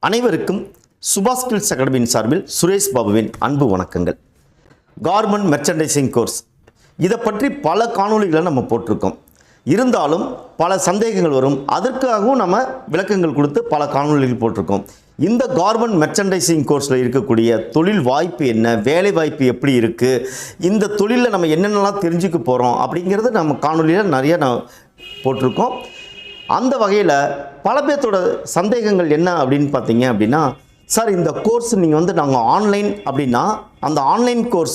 அனைவருக்கும் சுபாஷ் ஸ்கில்ஸ் அகாடமியின் சார்பில் சுரேஷ் பாபுவின் அன்பு வணக்கங்கள். கார்மெண்ட் மெர்ச்சன்டைசிங் கோர்ஸ் இதை பற்றி பல காணொளிகளை நம்ம போட்டிருக்கோம். இருந்தாலும் பல சந்தேகங்கள் வரும். அதற்காகவும் நம்ம விளக்கங்கள் கொடுத்து பல காணொளிகள் போட்டிருக்கோம். இந்த கார்மெண்ட் மெர்ச்சன்டைசிங் கோர்ஸில் இருக்கக்கூடிய தொழில் வாய்ப்பு என்ன, வேலை வாய்ப்பு எப்படி இருக்குது, இந்த தொழிலில் நம்ம என்னென்னலாம் தெரிஞ்சுக்க போகிறோம் அப்படிங்கிறது நம்ம காணொலியில் நிறைய போட்டிருக்கோம். அந்த வகையில் பல பேர்த்தோட சந்தேகங்கள் என்ன அப்படின்னு பார்த்தீங்க அப்படின்னா, சார் இந்த கோர்ஸ் நீங்கள் நாங்கள் ஆன்லைன் அப்படின்னா அந்த ஆன்லைன் கோர்ஸ்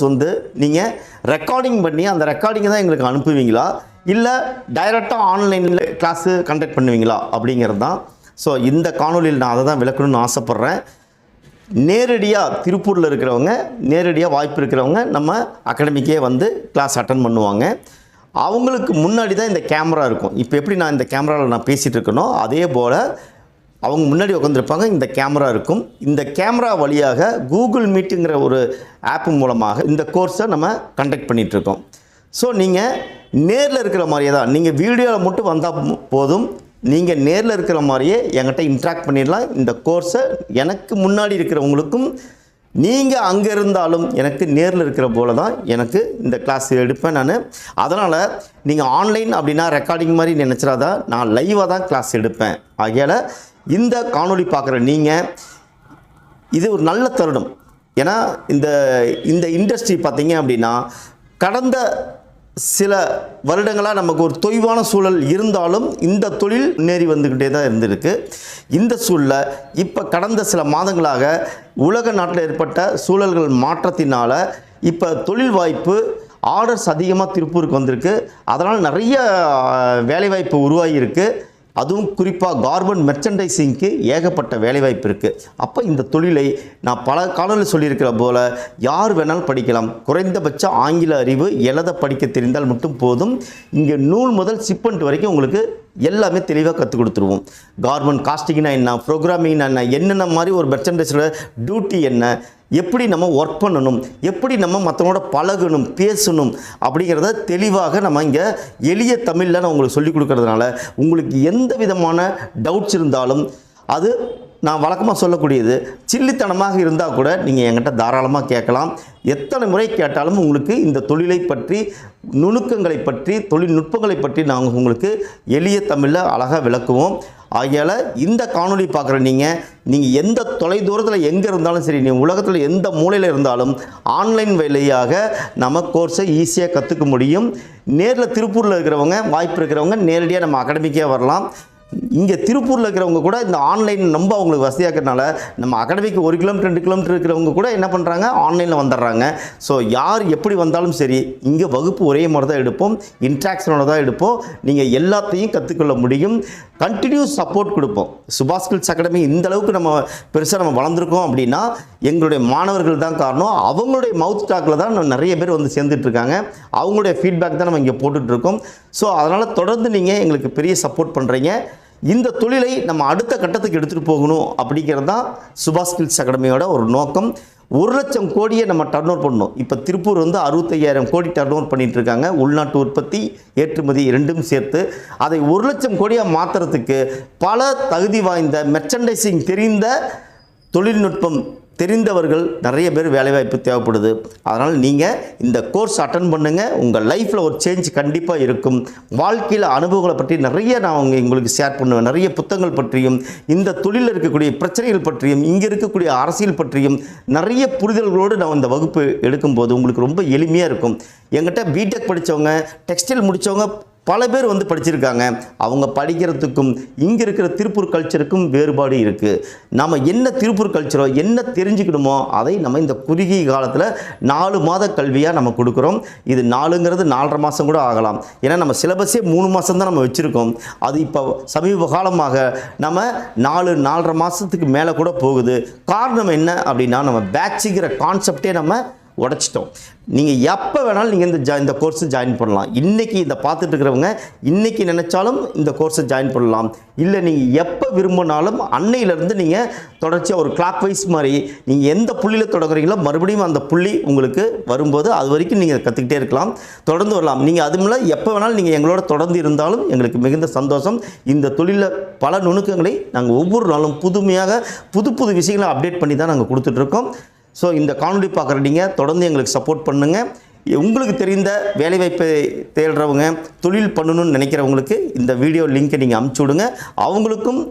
நீங்கள் ரெக்கார்டிங் பண்ணி அந்த ரெக்கார்டிங்கை தான் எங்களுக்கு அனுப்புவீங்களா, இல்லை டைரெக்டாக ஆன்லைனில் கிளாஸு கண்டக்ட் பண்ணுவீங்களா அப்படிங்கிறது தான். ஸோ இந்த காணொலியில் நான் அதை தான் விளக்கணும்னு ஆசைப்பட்றேன். நேரடியாக திருப்பூரில் இருக்கிறவங்க, நேரடியாக வாய்ப்பு இருக்கிறவங்க நம்ம அகாடமிக்கே கிளாஸ் அட்டன் பண்ணுவாங்க. அவங்களுக்கு முன்னாடி தான் இந்த கேமரா இருக்கும். இப்போ எப்படி நான் இந்த கேமராவில் நான் பேசிகிட்டு இருக்கேனோ அதே போல் அவங்க முன்னாடி உட்காந்துருப்பாங்க. இந்த கேமரா இருக்கும். இந்த கேமரா வழியாக கூகுள் மீட்டுங்கிற ஒரு ஆப் மூலமாக இந்த கோர்ஸை நம்ம கண்டக்ட் பண்ணிகிட்ருக்கோம். ஸோ நீங்கள் நேரில் இருக்கிற மாதிரியே தான், நீங்கள் வீடியோவில் மட்டும் வந்தால் போதும், நீங்கள் நேரில் இருக்கிற மாதிரியே என்கிட்ட இன்ட்ராக்ட் பண்ணிடலாம். இந்த கோர்ஸை எனக்கு முன்னாடி இருக்கிறவங்களுக்கும் நீங்கள் அங்கே இருந்தாலும் எனக்கு நேரில் இருக்கிற போல தான் எனக்கு இந்த கிளாஸ் எடுப்பேன் நான். அதனால் நீங்கள் ஆன்லைன் அப்படின்னா ரெக்கார்டிங் மாதிரி நினச்சிடாதா, நான் லைவாக தான் கிளாஸ் எடுப்பேன். ஆகையால் இந்த காணொளி பார்க்குற நீங்கள் இது ஒரு நல்ல தருணம். ஏன்னா இந்த இண்டஸ்ட்ரி பார்த்தீங்க அப்படின்னா கடந்த சில வருடங்களாக நமக்கு ஒரு தொய்வான சூழல் இருந்தாலும் இந்த தொழில் முன்னேறி வந்துக்கிட்டே தான் இருந்திருக்கு. இந்த சூழலில் இப்போ கடந்த சில மாதங்களாக உலக நாட்டில் ஏற்பட்ட சூழல்கள் மாற்றத்தினால் இப்போ தொழில் வாய்ப்பு ஆர்டர்ஸ் அதிகமாக திருப்பூருக்கு வந்திருக்கு. அதனால் நிறைய வேலைவாய்ப்பு உருவாகியிருக்கு. அதுவும் குறிப்பாக கார்மெண்ட் மெர்ச்சன்டைசிங்க்கு ஏகப்பட்ட வேலைவாய்ப்பு இருக்குது. அப்போ இந்த தொழிலை நான் பல காலத்தில் சொல்லியிருக்கிற போல் யார் வேணாலும் படிக்கலாம். குறைந்தபட்ச ஆங்கில அறிவு எழுத படிக்க தெரிந்தால் மட்டும் போதும். இங்கே நூல் முதல் சிப்பண்ட் வரைக்கும் உங்களுக்கு எல்லாமே தெளிவாக கற்றுக் கொடுத்துருவோம். கார்மெண்ட் காஸ்டிங்னா என்ன, ப்ரோக்ராமிங்னா என்ன, என்னென்ன மாதிரி ஒரு மெர்ச்சன்டைஸோட டியூட்டி என்ன, எப்படி நம்ம ஒர்க் பண்ணணும், எப்படி நம்ம மற்றவங்களோட பழகணும், பேசணும் அப்படிங்கிறத தெளிவாக நம்ம இங்கே எளிய தமிழில் நான் உங்களுக்கு சொல்லிக் கொடுக்கறதுனால உங்களுக்கு எந்த விதமான டவுட்ஸ் இருந்தாலும் அது நான் வழக்கமாக சொல்லக்கூடியது சில்லித்தனமாக இருந்தால் கூட நீங்கள் என்கிட்ட தாராளமாக கேட்கலாம். எத்தனை முறை கேட்டாலும் உங்களுக்கு இந்த தொழிலை பற்றி, நுணுக்கங்களை பற்றி, தொழில்நுட்பங்களை பற்றி நாங்கள் உங்களுக்கு எளிய தமிழில் அழகாக விளக்குவோம். ஆகையால் இந்த காணொளி பார்க்குற நீங்கள் எந்த தொலை தூரத்தில் எங்கே இருந்தாலும் சரி, நீங்கள் உலகத்தில் எந்த மூலையில் இருந்தாலும் ஆன்லைன் வழியாக நம்ம கோர்ஸை ஈஸியாக கற்றுக்க முடியும். நேரில் திருப்பூரில் இருக்கிறவங்க, வாய்ப்பு இருக்கிறவங்க நேரடியாக நம்ம அகாடமிக்கே வரலாம். இங்கே திருப்பூரில் இருக்கிறவங்க கூட இந்த ஆன்லைன் ரொம்ப அவங்களுக்கு வசதியாக்கிறதுனால நம்ம அகாடமிக்கு 1 கிலோமீட்டர் 2 கிலோமீட்டர் இருக்கிறவங்க கூட என்ன பண்ணுறாங்க, ஆன்லைனில் வந்துடுறாங்க. ஸோ யார் எப்படி வந்தாலும் சரி, இங்கே வகுப்பு ஒரே மாதிரி தான் எடுப்போம், இன்ட்ராக்ஷனோட தான் எடுப்போம். நீங்கள் எல்லாத்தையும் கற்றுக்கொள்ள முடியும். கண்டினியூஸ் சப்போர்ட் கொடுப்போம். சுபாஷ் ஸ்கில்ஸ் அகாடமி இந்த அளவுக்கு நம்ம பெருசாக நம்ம வளர்ந்துருக்கோம் அப்படின்னா எங்களுடைய மாணவர்கள் தான் காரணம். அவங்களுடைய மவுத் டாக்கில் தான் நிறைய பேர் சேர்ந்துட்டுருக்காங்க. அவங்களுடைய ஃபீட்பேக் தான் நம்ம இங்கே போட்டுட்ருக்கோம். ஸோ அதனால் தொடர்ந்து நீங்கள் எங்களுக்கு பெரிய சப்போர்ட் பண்ணுறீங்க. இந்த தொழிலை நம்ம அடுத்த கட்டத்துக்கு எடுத்துகிட்டு போகணும் அப்படிங்கிறது தான் சுபாஷ் ஸ்கில்ஸ் அகாடமியோட ஒரு நோக்கம். 1 லட்சம் கோடியை நம்ம டர்ன் ஓவர் பண்ணணும். இப்போ திருப்பூர் 65,000 கோடி டர்ன் ஓவர் பண்ணிகிட்டு இருக்காங்க. உள்நாட்டு உற்பத்தி, ஏற்றுமதி ரெண்டும் சேர்த்து அதை 1 லட்சம் கோடியாக மாற்றுறதுக்கு பல தகுதி வாய்ந்த மெர்ச்சன்டைசிங் தெரிந்த, தொழில்நுட்பம் தெரிந்தவர்கள் நிறைய பேர் வேலைவாய்ப்பு தேவைப்படுது. அதனால் நீங்கள் இந்த கோர்ஸ் அட்டன் பண்ணுங்கள். உங்கள் லைஃப்பில் ஒரு சேஞ்ச் கண்டிப்பாக இருக்கும். வாழ்க்கையில் அனுபவங்களை பற்றி நிறைய நான் உங்களுக்கு ஷேர் பண்ணுவேன். நிறைய புத்தகங்கள் பற்றியும், இந்த தொழிலில் இருக்கக்கூடிய பிரச்சனைகள் பற்றியும், இங்கே இருக்கக்கூடிய அரசியல் பற்றியும் நிறைய புரிதல்களோடு நான் இந்த வகுப்பு எடுக்கும்போது உங்களுக்கு ரொம்ப எளிமையாக இருக்கும். என்கிட்ட பிடெக் படித்தவங்க, டெக்ஸ்டைல் முடித்தவங்க பல பேர் படிச்சிருக்காங்க. அவங்க படிக்கிறதுக்கும் இங்கே இருக்கிற திருப்பூர் கல்ச்சருக்கும் வேறுபாடு இருக்குது. நம்ம என்ன திருப்பூர் கல்ச்சரோ என்ன தெரிஞ்சுக்கணுமோ அதை நம்ம இந்த குறுகிய காலத்தில் 4 மாத கல்வியாக நம்ம கொடுக்குறோம். இது 4ங்கிறது 4.5 மாதம் கூட ஆகலாம். ஏன்னா நம்ம சிலபஸே 3 மாதம் தான் நம்ம வச்சுருக்கோம். அது இப்போ சமீப காலமாக நம்ம 4-4.5 மாதத்துக்கு மேலே கூட போகுது. காரணம் என்ன அப்படின்னா, நம்ம பேட்சுங்கிற கான்செப்டே நம்ம உடைச்சிட்டோம். நீங்கள் எப்போ வேணாலும் நீங்கள் இந்த கோர்ஸை ஜாயின் பண்ணலாம். இன்றைக்கி இதை பார்த்துட்டு இருக்கிறவங்க இன்றைக்கி நினச்சாலும் இந்த கோர்ஸை ஜாயின் பண்ணலாம். இல்லை நீங்கள் எப்போ விரும்பினாலும் அன்னையிலேருந்து நீங்கள் தொடர்ச்சியாக ஒரு கிளாக் வைஸ் மாதிரி நீங்கள் எந்த புள்ளியில் தொடங்குறீங்களோ மறுபடியும் அந்த புள்ளி உங்களுக்கு வரும்போது அது வரைக்கும் நீங்கள் கற்றுக்கிட்டே இருக்கலாம், தொடர்ந்து வரலாம். நீங்கள் அதுமில்ல எப்போ வேணாலும் நீங்கள் எங்களோட தொடர்ந்து இருந்தாலும் எங்களுக்கு மிகுந்த சந்தோஷம். இந்த தொழிலில் பல நுணுக்கங்களை நாங்கள் ஒவ்வொரு நாளும் புதுமையாக புது விஷயங்களை அப்டேட் பண்ணி தான் நாங்கள் கொடுத்துட்ருக்கோம். ஸோ இந்த காணொலி பார்க்குற நீங்கள் தொடர்ந்து எங்களுக்கு சப்போர்ட் பண்ணுங்கள். உங்களுக்கு தெரிந்த வேலைவாய்ப்பை தேடுறவங்க, தொழில் பண்ணணும்னு நினைக்கிறவங்களுக்கு இந்த வீடியோ லிங்க்கை நீங்கள் அனுப்பிச்சி விடுங்க. அவங்களுக்கும்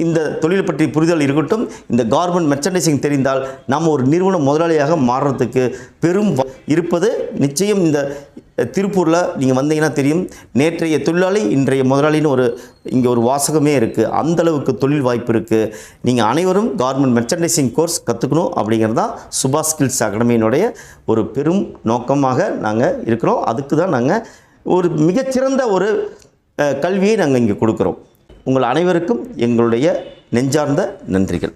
இந்த தொழில் பற்றி புரிதல் இருக்கட்டும். இந்த கார்மெண்ட் மெர்ச்சன்டைசிங் தெரிந்தால் நம்ம ஒரு நிறுவன முதலாளியாக மாறுறதுக்கு பெரும் இருப்பது நிச்சயம். இந்த திருப்பூரில் நீங்கள் வந்தீங்கன்னா தெரியும், நேற்றைய தொழிலாளி இன்றைய முதலாளின்னு இங்கே ஒரு வாசகமே இருக்குது. அந்தளவுக்கு தொழில் வாய்ப்பு இருக்குது. நீங்கள் அனைவரும் கார்மெண்ட் மெர்ச்சன்டைசிங் கோர்ஸ் கற்றுக்கணும் அப்படிங்கிறது தான் சுபாஷ் ஸ்கில்ஸ் அகாடமியினுடைய ஒரு பெரும் நோக்கமாக நாங்கள் இருக்கிறோம். அதுக்கு தான் நாங்கள் ஒரு மிகச்சிறந்த ஒரு கல்வியை நாங்கள் இங்கே கொடுக்குறோம். உங்கள் அனைவருக்கும் எங்களுடைய நெஞ்சார்ந்த நன்றிகள்.